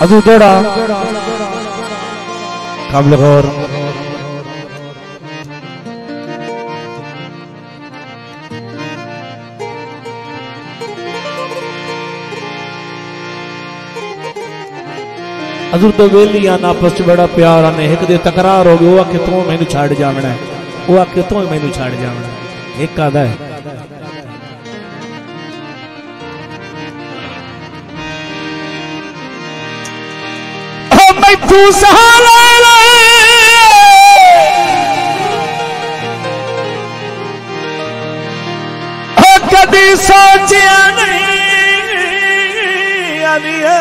अदू दौड़ा काबिल गौर अदू तो वेली आना आपस च बड़ा प्यार आने एक दे तकरार हो गई। वो आखे तू मैनू छड़ जावना है, वो आखे तू मैनू छड़ जावना है। एक आदा है तू सहारा कदी सोचिया नहीं आलिया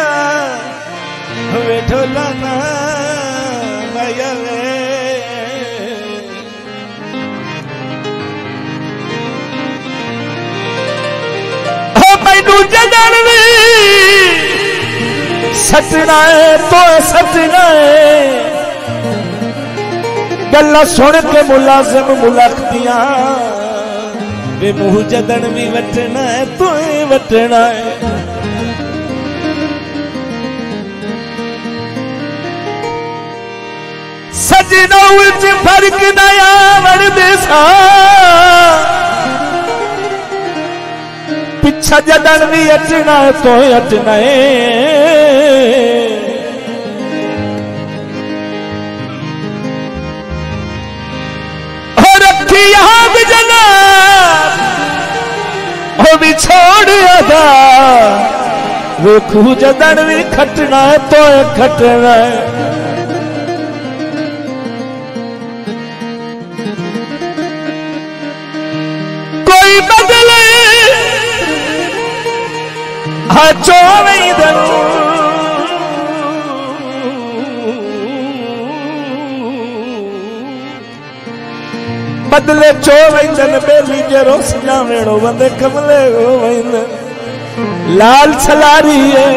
वेठोला ना भयवे मैनू जदन भी सटना है तो सटना है। गल्ला सुन के मुलाजिम मुलाकतियां वे मुंह जदन भी वटना है तो वटना है। सजना विच फर्क नया वरदे सा पिछा जदन भी अटना है तो अटना है। और रखी यहां भी जना वो भी छोड़ अदा वेखू जदन भी खटना है तो खटना है। कोई बदले चौदह बदले 24 दिन बेली जरो सजावेड़ो बंदे कमले हो वैन लाल छलारी है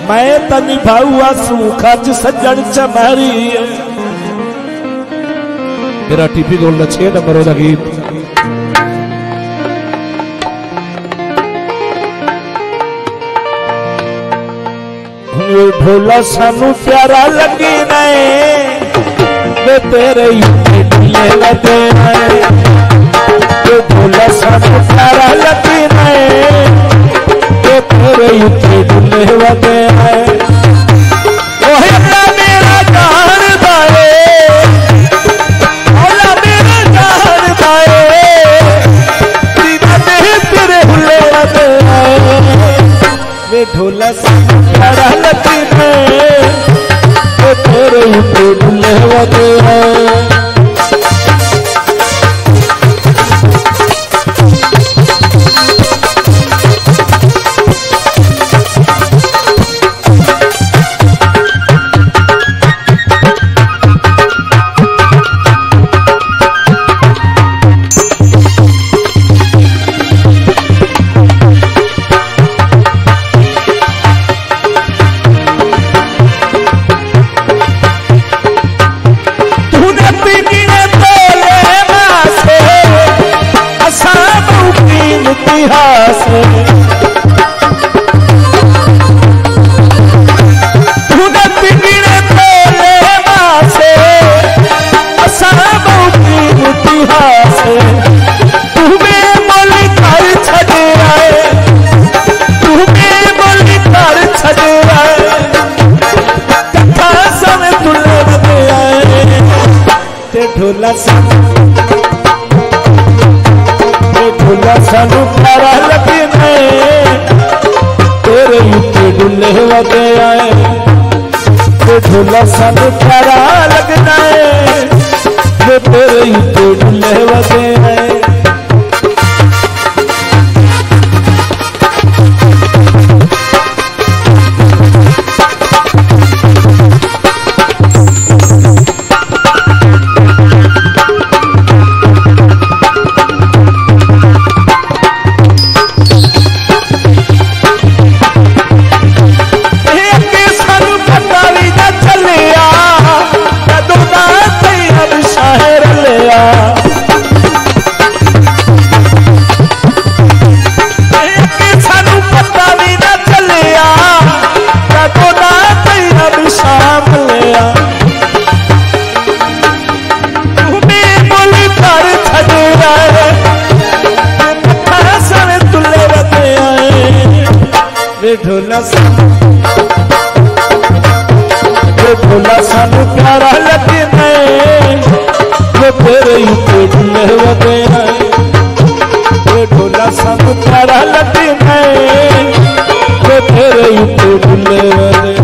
मैं तनी भाऊआ सूखा च सज्जन चमारी है। मेरा टीपी गोल्ड 6 नंबर का गीत ढोला सानू प्यारा लगी वे तेरे ढीले लगे ढोला सानू प्यारा लगी वे तेरे ढीले लगे मेरा जान दाए मेरा जान दाए तेरे हुले लगे वे ढोला सानू प्यारा लगी तेरे ढूले वगे ढोला सानू प्यारा लगी तेरे ढूले वगे आए ढोला सानू प्यारा लगना है तेरे ढूले वगे आए। ढोला सानू प्यारा लगे वो तेरे उत्ते ढुले वदे ढोला सानू प्यारा लगे वो तेरे उत्ते ढुले वदे